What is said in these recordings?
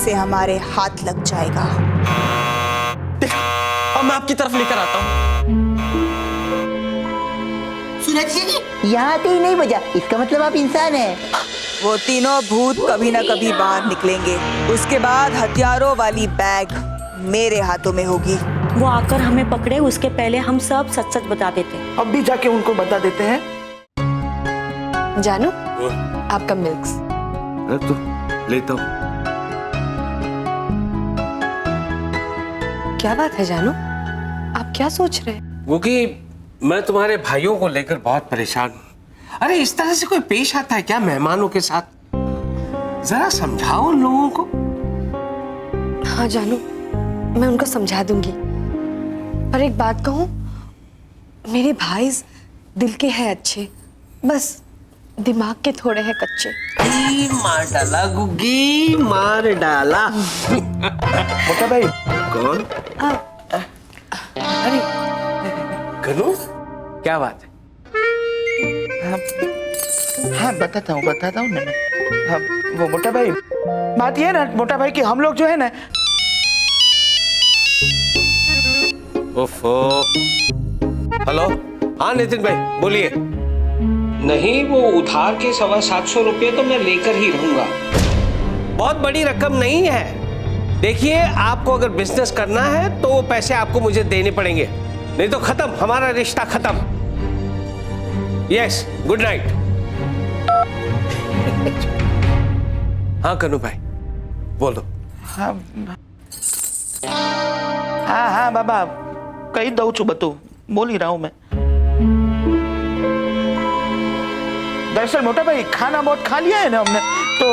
से हमारे हाथ लग जाएगा। और मैं आपकी तरफ लेकर आता हूँ। यहाँ आते ही नहीं बजा, इसका मतलब आप इंसान हैं। वो तीनों भूत कभी ना कभी बाहर निकलेंगे। उसके बाद हथियारों वाली बैग मेरे हाथों में होगी। वो आकर हमें पकड़े उसके पहले हम सब सच सच बता देते। अब भी जाके उनको बता देते हैं। जानू, आपका मिल्क्स। तो लेता हूँ। क्या बात है जानू, आप क्या सोच रहे हैं? वो कि मैं तुम्हारे भाइयों को लेकर बहुत परेशान हूँ। अरे इस तरह से कोई पेश आता है क्या मेहमानों के साथ? जरा समझाओ उन लोगों को। हाँ जानू, मैं उनको समझा दूंगी। पर एक बात कहूँ, मेरे भाई दिल के हैं अच्छे, बस दिमाग के थोड़े हैं कच्चे। मार डाला गुग्गी, मार डाला। मोटा भाई कौन? अरे कनू, क्या बात है? हाँ बताता हूँ ना मैं। हाँ, वो मोटा भाई, बात ये है ना मोटा भाई कि हम लोग जो है ना। ओफो। हेलो, हाँ नितिन भाई बोलिए। नहीं, वो उधार के 750 रुपये तो मैं लेकर ही रहूंगा। बहुत बड़ी रकम नहीं है। देखिए, आपको अगर बिजनेस करना है तो वो पैसे आपको मुझे देने पड़ेंगे, नहीं तो खत्म, हमारा रिश्ता खत्म। Yes, good night. हाँ कनू भाई बोलो। हाँ हाँ हाँ बाबा, कही दऊ छू बतू, बोल ही रहा हूँ मैं। दरअसल मोटा भाई खाना बहुत खा लिया है ना हमने, तो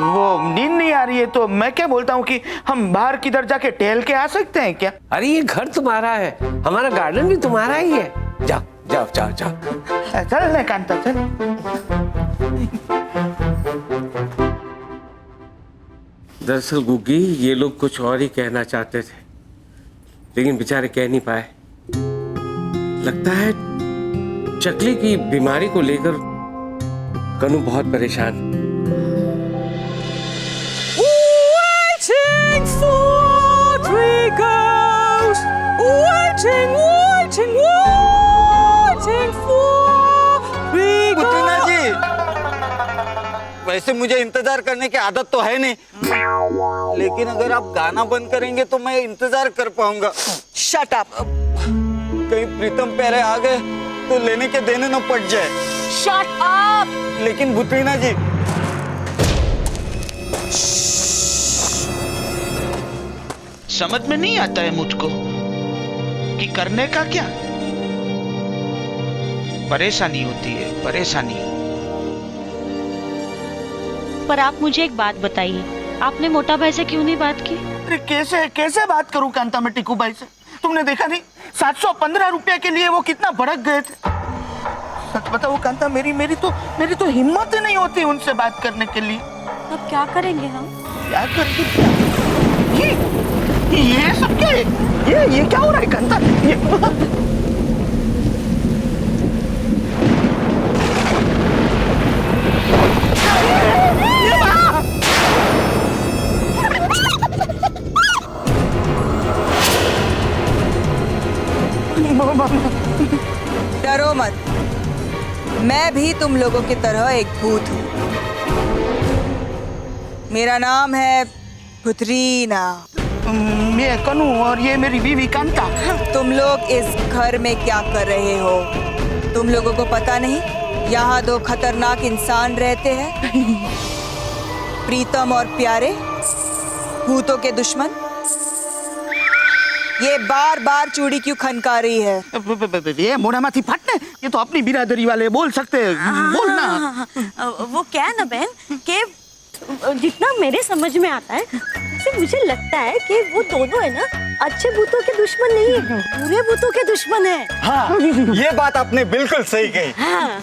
वो नींद नहीं आ रही है, तो मैं क्या बोलता हूँ कि हम बाहर किधर जाके टहल के आ सकते हैं क्या? अरे ये घर तुम्हारा है, हमारा गार्डन भी तुम्हारा ही है। जाओ जाओ जाओ जाओ। चल नहीं कांता चल। दरअसल गुग्गी, ये लोग कुछ और ही कहना चाहते थे, लेकिन बेचारे कह नहीं पाए। लगता है चकली की बीमारी को लेकर कनू बहुत परेशान। Waiting for three girls, waiting, waiting, waiting for three girls. जी, वैसे मुझे इंतजार करने की आदत तो है नहीं, लेकिन अगर आप गाना बंद करेंगे तो मैं इंतजार कर पाऊंगा। Shut up. कहीं प्रीतम प्यारे आ गए तो लेने के देने न पड़ जाए। Shut up. लेकिन बुतरीना जी, समझ में नहीं आता है मुझको कि करने का क्या। परेशानी होती है, परेशानी। पर आप मुझे एक बात बताइए, आपने मोटा भाई से क्यों नहीं बात की? अरे कैसे कैसे बात करूं कांता मैं टिकू भाई से? तुमने देखा नहीं 715 रुपया के लिए वो कितना भड़क गए थे। सच बताओ कांता, मेरी तो हिम्मत ही नहीं होती उनसे बात करने के लिए। अब क्या करेंगे हम? क्या करके ये सब क्या है? ये क्या हो रहा है कांता? डरो मत, मैं भी तुम लोगों की तरह एक भूत हूँ। मेरा नाम है भुतरीना। मैं कनू और ये मेरी बीवी कांता। तुम लोग इस घर में क्या कर रहे हो? तुम लोगों को पता नहीं यहाँ दो खतरनाक इंसान रहते हैं, प्रीतम और प्यारे, भूतों के दुश्मन। ये बार बार चूड़ी क्यों खनका रही है? ये मोनामाथी फटने, ये तो अपनी बिरादरी वाले बोल सकते हैं। बोलना। वो क्या है ना बहन, कि जितना मेरे समझ में आता है वैसे मुझे लगता है कि वो दोनों है ना अच्छे भूतों के दुश्मन नहीं है, बुरे भूतों के दुश्मन है। हाँ, ये बात आपने बिल्कुल सही कही। हाँ।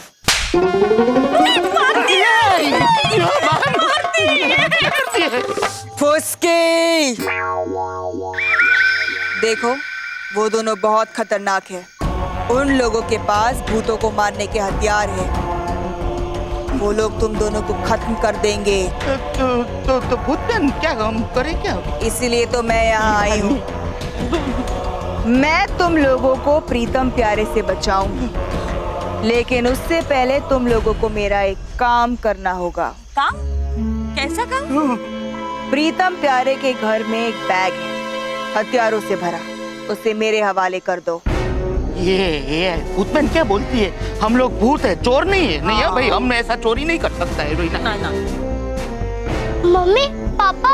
फुसकी! देखो, वो दोनों बहुत खतरनाक है। उन लोगों के पास भूतों को मारने के हथियार हैं। वो लोग तुम दोनों को खत्म कर देंगे। तो भूत बहन क्या हम करें क्या? इसीलिए तो मैं यहाँ आई हूँ। मैं तुम लोगों को प्रीतम प्यारे से बचाऊंगी, लेकिन उससे पहले तुम लोगों को मेरा एक काम करना होगा। काम? कैसा काम? प्रीतम प्यारे के घर में एक बैग है हथियारों से भरा, उसे मेरे हवाले कर दो। ये भूत बहन क्या बोलती है? हम लोग भूत है, चोर नहीं है। नहीं है भाई, हम ऐसा चोरी नहीं कर सकता है रोहिना। ना ना। मम्मी पापा,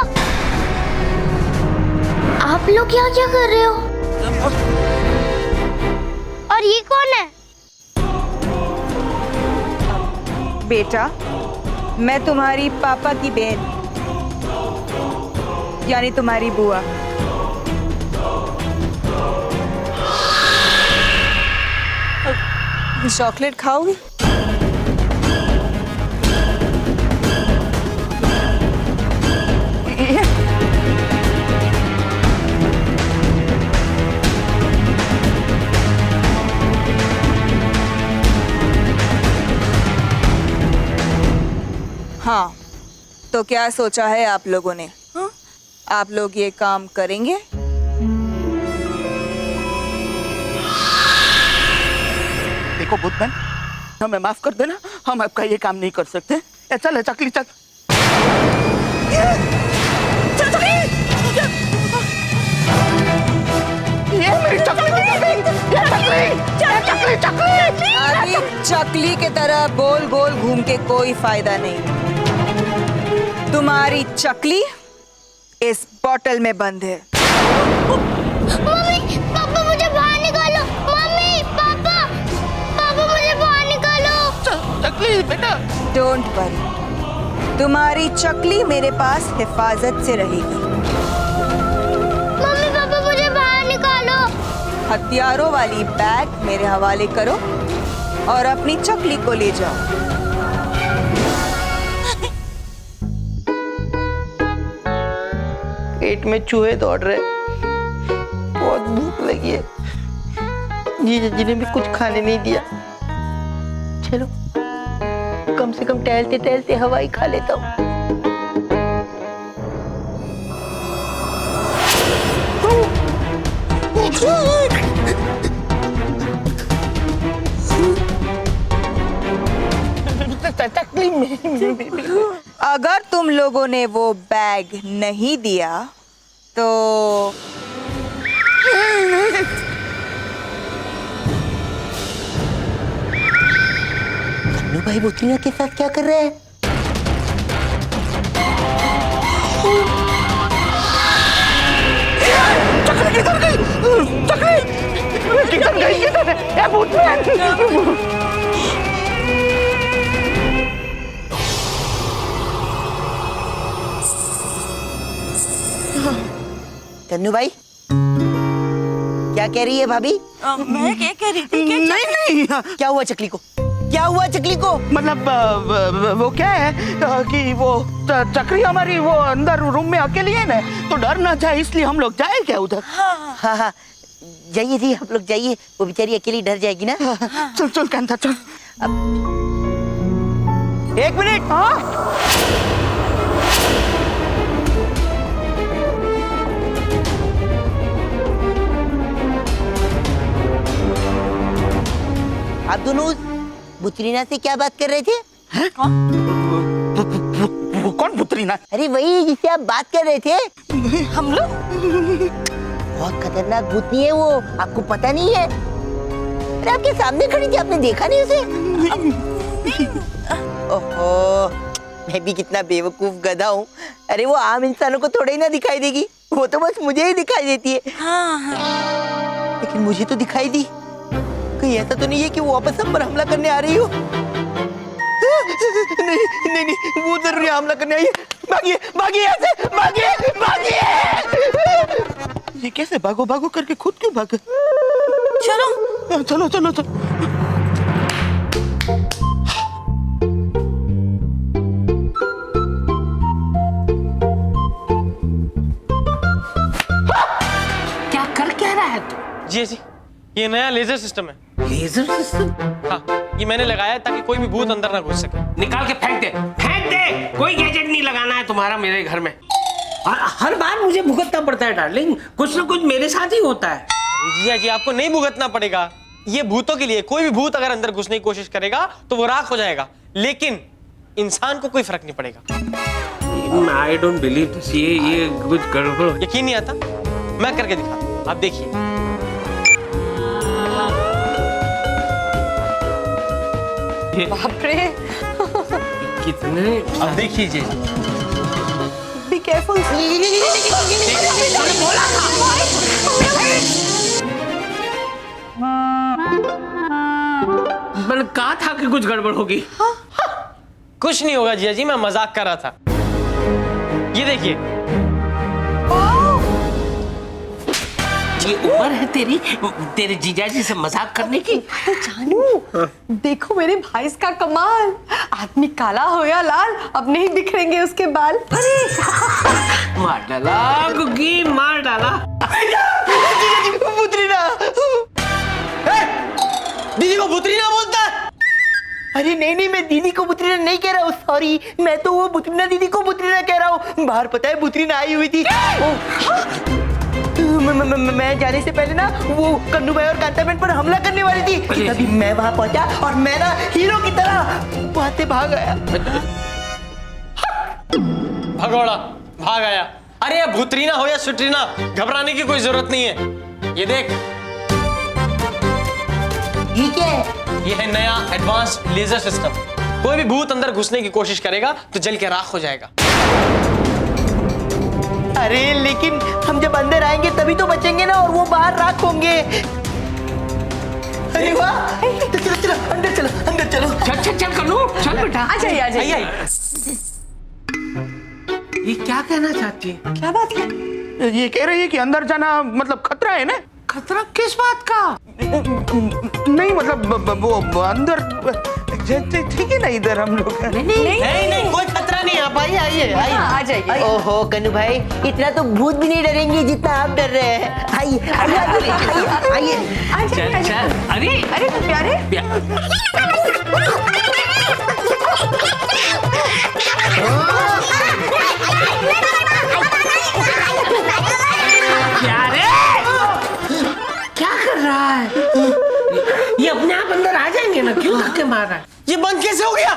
आप लोग यहाँ क्या कर रहे हो? और ये कौन है? बेटा, मैं तुम्हारी पापा की बहन, यानी तुम्हारी बुआ। चॉकलेट खाओगी? हाँ, तो क्या सोचा है आप लोगों ने? हाँ? आप लोग ये काम करेंगे? देखो भूत बहन, हमें माफ कर देना, हम आपका ये काम नहीं कर सकते। चल चकली चल। ये मेरी चकली अभी चकली के तरह गोल गोल घूम के कोई फायदा नहीं। तुम्हारी चकली इस बोतल में बंद है। मम्मी पापा मुझे बाहर निकालो। मम्मी पापा, पापा मुझे बाहर निकालो। चकली बेटा, डोंट वरी, तुम्हारी चकली मेरे पास हिफाजत से रहेगी। मम्मी पापा मुझे बाहर निकालो। हथियारों वाली बैग मेरे हवाले करो और अपनी चकली को ले जाओ। पेट में चूहे दौड़ रहे, बहुत भूख लगी है। जीजा जी ने भी कुछ खाने नहीं दिया। चलो कम से कम टहलते टहलते हवा ही खा लेता हूँ। अगर तुम लोगों ने वो बैग नहीं दिया तो कन्नू भाई बुतलिया के साथ क्या कर रहे हैं? चकली किधर गई? चकली किधर गई? किधर है? ए भूत बहन! कन्नू भाई क्या कह रही है भाभी? मैं क्या कह रही थी कि नहीं, क्या हुआ चकली को? क्या हुआ चकली को? मतलब वो क्या है कि वो चकरी हमारी वो अंदर रूम में अकेली है ना, तो डर ना जाए इसलिए हम लोग जाए क्या उधर? हाँ हाँ जाइए जी, आप लोग जाइए, वो बेचारी अकेली डर जाएगी ना। चल चल कांता चल। एक मिनट। हाँ आप दोनों बुतरीना से क्या बात कर रहे थे? वो कौन बुतरीना? अरे वही जिससे आप बात कर रहे थे। हम लोग? बहुत खतरनाक भूतनी है वो, आपको पता नहीं है? अरे आपके सामने खड़ी थी, आपने देखा नहीं उसे? ओहो, मैं भी कितना बेवकूफ गधा हूँ। अरे वो आम इंसानों को थोड़ा ही ना दिखाई देगी, वो तो बस मुझे ही दिखाई देती है। हाँ हाँ। लेकिन मुझे तो दिखाई दी। कहीं ऐसा तो नहीं है कि वो वापस हम पर हमला करने आ रही हो? नहीं नहीं नहीं, वो जरूर हमला करने आई है। भागिए भागिए यहाँ से, भागिए भागिए। ये कैसे भागो भागो करके खुद क्यों भागे? चलो चलो चलो चलो। क्या कर क्या रहा है तू? जी, ये नया लेजर सिस्टम है। Laser system? हाँ, ये मैंने लगाया है ताकि कोई भी भूत अंदर ना घुस सके। निकाल के फेंक दे, फेंक दे। कोई गैजेट नहीं लगाना है तुम्हारा मेरे घर में। हर बार मुझे भुगतना पड़ता है डार्लिंग, कुछ ना कुछ मेरे साथ ही होता है। जिया जी आपको नहीं भुगतना पड़ेगा, ये भूतों के लिए। कोई भी भूत अगर अंदर घुसने की कोशिश करेगा तो वो राख हो जाएगा, लेकिन इंसान को कोई फर्क नहीं पड़ेगा। आई डोंट बिलीव दिस, ये कुछ गड़बड़। यकीन नहीं आता? मैं करके दिखाता हूं, आप देखिए। बाप रे, कितने, अब देखिए जी। Be careful. मैंने कहा था कि कुछ गड़बड़ होगी। कुछ नहीं होगा जिया जी, मैं मजाक कर रहा था। ये देखिए, ये उम्र है तेरी, तेरे जीजाजी से मजाक करने की। जानू, देखो मेरे भाई का कमाल। आदमी काला हो या लाल, अब नहीं बिखरेंगे उसके बाल। मार डाला गुग्गी, मार डाला। दीदी को बुतरीना बोलता है। अरे नहीं नहीं, मैं दीदी को बुतरीना नहीं कह रहा हूँ, सॉरी। मैं तो वो बुतरीना दीदी को बुतरीना कह रहा हूँ। बाहर पता है बुतरीना आई हुई थी। मैं जाने से पहले ना वो कन्नू भाई और कांता बहन पर हमला करने वाली थी। तभी मैं वहां पहुंचा और मैं ना हीरो की तरह भागते भाग आया। भगोड़ा भाग आया। अरे ये भूतरीना हो या सुटरीना, घबराने की कोई जरूरत नहीं है। ये देख, ये क्या है? ये है नया एडवांस्ड लेजर सिस्टम। कोई भी भूत अंदर घुसने की कोशिश करेगा तो जल के राख हो जाएगा। अरे लेकिन हम जब अंदर आएंगे तभी तो बचेंगे ना, और वो बाहर राख होंगे। अरे वाह, तो चलो चलो अंदर चलो, अंदर चलो। चल चल चल कन्नू, चल बेटा। आ जाइए, आ जाइए। ये क्या कहना चाहती है? क्या बात है? ये कह रही है कि अंदर जाना मतलब खतरा है ना। खतरा किस बात का? नहीं मतलब वो अंदर ठीक है ना, इधर हम लोग। नहीं, कोई खतरा नहीं है। आप आइए, आइए, आइए। आ जाइए। ओहो कन्नू भाई, इतना तो भूत भी नहीं डरेंगे जितना आप डर रहे हैं। आइए आइए आइए आइए। चल चल। अरे अरे प्यारे, प्यारे, क्या कर रहा है? ये अपने आप अंदर आ जाएंगे ना, क्यों धक्के मार रहा है? ये बंद कैसे हो गया?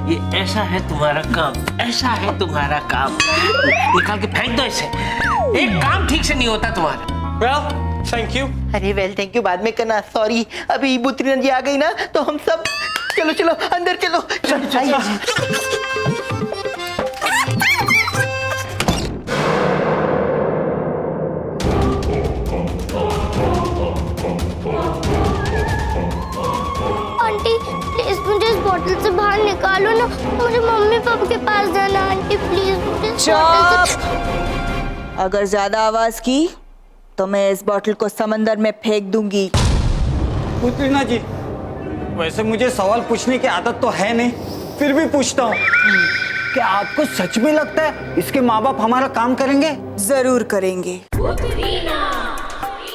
ये ऐसा है तुम्हारा काम, ऐसा है तुम्हारा काम। निकाल के फेंक दो इसे, एक काम ठीक से नहीं होता तुम्हारा। Well, thank you. अरे वेल थैंक यू बाद में करना, सॉरी। अभी बुतरीना जी आ गई ना तो हम सब चलो चलो अंदर चलो। आंटी प्लीज मुझे इस बोतल से बाहर निकालो ना, मुझे मम्मी पापा के पास जाना। आंटी प्लीज मुझे इस बोतल से। अगर ज्यादा आवाज की तो मैं इस बोतल को समंदर में फेंक दूंगी। बुतरीना जी, वैसे मुझे सवाल पूछने की आदत तो है नहीं, फिर भी पूछता हूँ। क्या आपको सच में लगता है इसके माँ बाप हमारा काम करेंगे? जरूर करेंगे।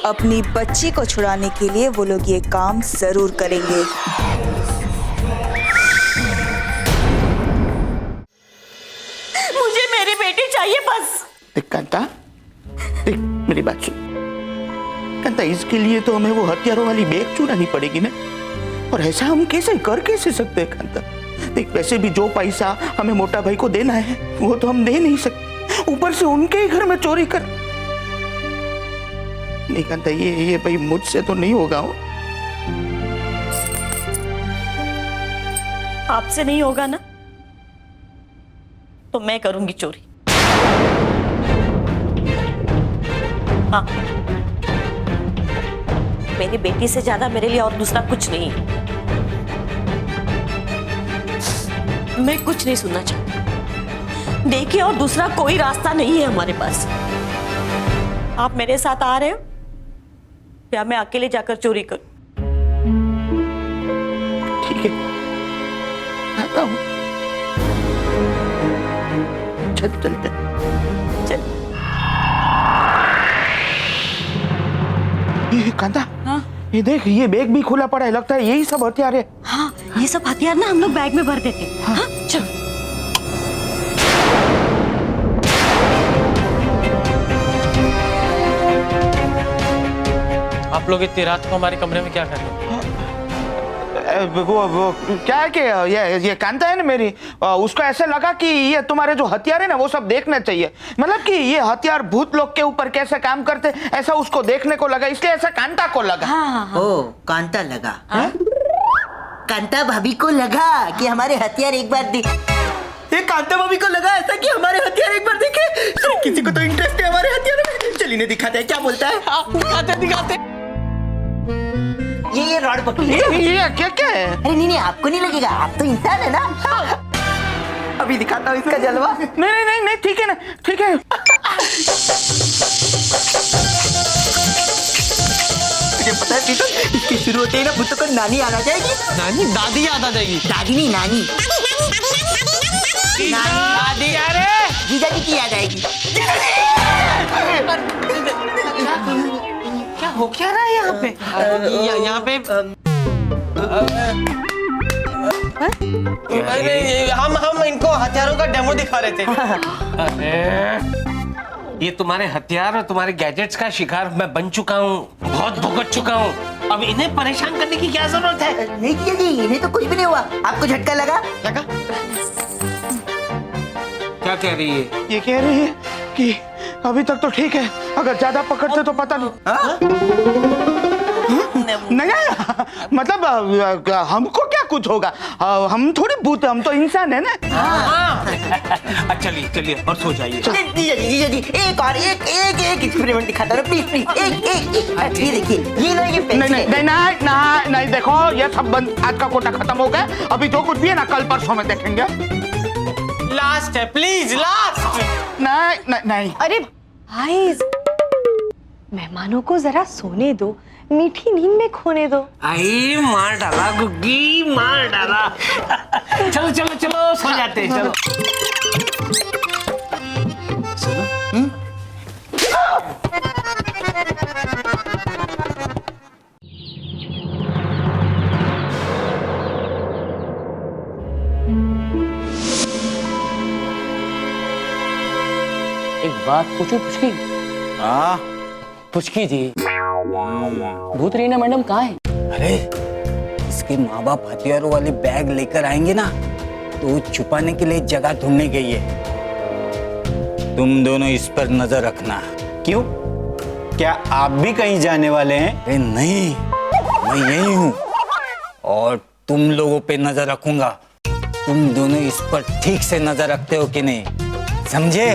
अपनी बच्ची को छुड़ाने के लिए वो लोग ये काम जरूर करेंगे। मुझे मेरी बेटी चाहिए बस। देख कांता, देख मेरी बात सुन कांता, इसके लिए तो हमें वो हथियारों वाली बैग चुरानी पड़ेगी ना, और ऐसा हम कैसे सकते हैं कांता। देख वैसे भी जो पैसा हमें मोटा भाई को देना है वो तो हम दे नहीं सकते, ऊपर से उनके ही घर में चोरी कर। नहीं कांता, ये भाई मुझसे तो नहीं होगा। आपसे नहीं होगा ना तो मैं करूंगी चोरी। हाँ, मेरी बेटी से ज्यादा मेरे लिए और दूसरा कुछ नहीं है। मैं कुछ नहीं सुनना चाहती। देखिए, और दूसरा कोई रास्ता नहीं है हमारे पास। आप मेरे साथ आ रहे हो या मैं अकेले जाकर चोरी करूं? ठीक है, आता हूँ। चल चलते। चल। ये कांता, हाँ? ये देख, ये बैग भी खुला पड़ा है, लगता है यही सब हथियार है। हाँ, ये सब हथियार ना हम लोग बैग में भर देते हैं। हाँ, चलो। आप लोग इतनी रात को हमारे कमरे में क्या कर रहे हो? वो क्या है कि ये कांता है ना मेरी, उसको ऐसे लगा कि ये तुम्हारे जो हथियार है ना वो सब देखना चाहिए, मतलब कि ये हथियार भूत लोग के ऊपर कैसे काम करते, ऐसा उसको देखने को लगा, इसलिए ऐसा कांता को लगा। ओ, कांता लगा। कांता भाभी को लगा कि हमारे हथियार एक बार देख, ये कांता भाभी को लगा ऐसा कि हमारे हथियार एक बार देखे। किसी को तो इंटरेस्ट है हमारे हथियारों में, चलिए ने दिखाते हैं क्या बोलता है। दिखाते। ये रॉड पकड़ी। ये क्या है? अरे नहीं, आपको नहीं लगेगा, आप तो इंसान है ना। अभी दिखाता हूँ इसका जलवा। नहीं, ठीक है ना, ठीक है। मुझे पता है पीटर, इसकी शुरू होते ही ना भूतों को नानी याद आ जाएगी। नानी? दादी याद आ जाएगी। दादी नहीं, नानी। दादी? अरे जीजा जी की याद आएगी। क्या हो क्या रहा है यहाँ पे? यहाँ पे हम इनको हथियारों का डेमो दिखा रहे थे। अरे ये तुम्हारे हथियार और तुम्हारे गैजेट्स का शिकार मैं बन चुका हूँ, बहुत भुगत चुका हूँ। अब इन्हें परेशान करने की क्या जरूरत है? नहीं जीजा जी, इन्हें तो कुछ भी नहीं हुआ। आपको झटका लगा? क्या कह रही है? ये कह रही है कि अभी तक तो ठीक है, अगर ज्यादा पकड़ते तो पता नहीं, मतलब हमको क्या कुछ होगा, हम थोड़ी भूत है, हम तो इंसान है ना। चलिए और सो जाइए। जीजा जी एक और एक एक्सपेरिमेंट दिखाता हूँ प्लीज। एक ये देखिए, ये लो, ये नहीं, देखो ये सब बंद, आज का कोटा खत्म हो गया, अभी जो कुछ भी है ना कल परसों में देखेंगे। लास्ट है, प्लीज लास्ट। नहीं। अरे भाई, मेहमानों को जरा सोने दो, मीठी नींद में खोने दो। आई मार डाला गुग्गी, मार डाला। चलो सो जाते हैं, चलो। एक बात पूछूं पुचकी? हाँ पुचकी जी, भूत रीना मैडम कहाँ है? अरे इसके माँ बाप हथियारों वाली बैग लेकर आएंगे ना, तो वो छुपाने के लिए जगह ढूंढने गई है। तुम दोनों इस पर नजर रखना। क्यों, क्या आप भी कहीं जाने वाले हैं? अरे नहीं, मैं यही हूँ और तुम लोगों पे नजर रखूंगा। तुम दोनों इस पर ठीक से नजर रखते हो कि नहीं, समझे?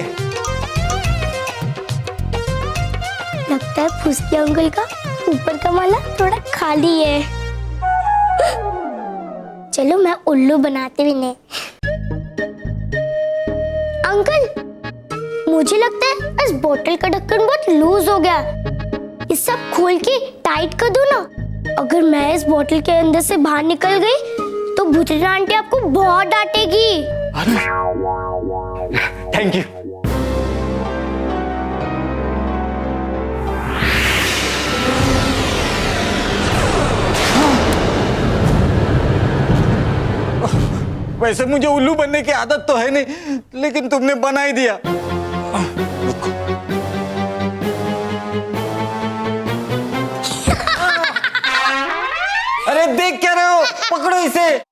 लगता है फुसकी अंकल का ऊपर का माला थोड़ा खाली है। चलो मैं उल्लू बनाते भी नहीं। अंकल, मुझे लगता है इस बोतल का ढक्कन बहुत लूज हो गया, ये सब खोल के टाइट कर दो ना। अगर मैं इस बोतल के अंदर से बाहर निकल गई तो भूतनी आंटी आपको बहुत डांटेगी। Thank you. वैसे मुझे उल्लू बनने की आदत तो है नहीं, लेकिन तुमने बना ही दिया। अरे देख क्या रहे हो, पकड़ो इसे।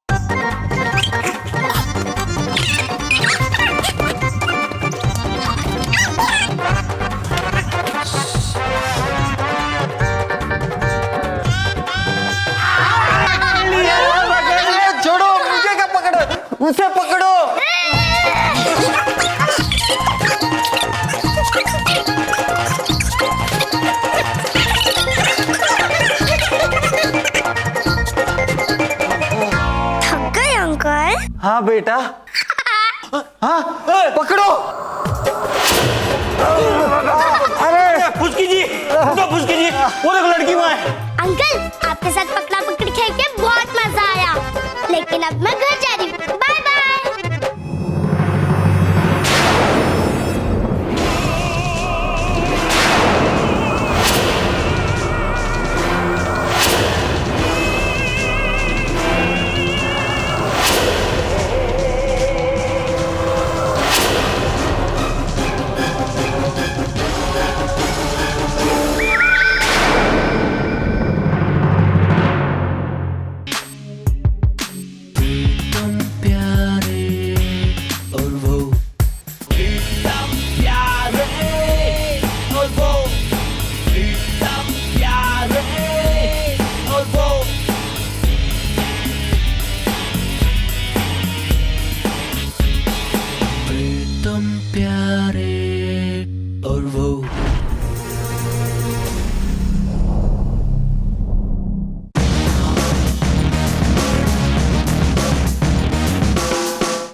छोड़ो, मुझे क्या पकड़ो, उसे पकड़ो। थक गए अंकल? हाँ बेटा। हाँ पकड़ो। अरे फुसकी जी, वो देखो लड़की वहाँ है। अंकल, आपके साथ पकड़ा पकड़ी खेल के बहुत मजा आया, लेकिन अब मैं घर जा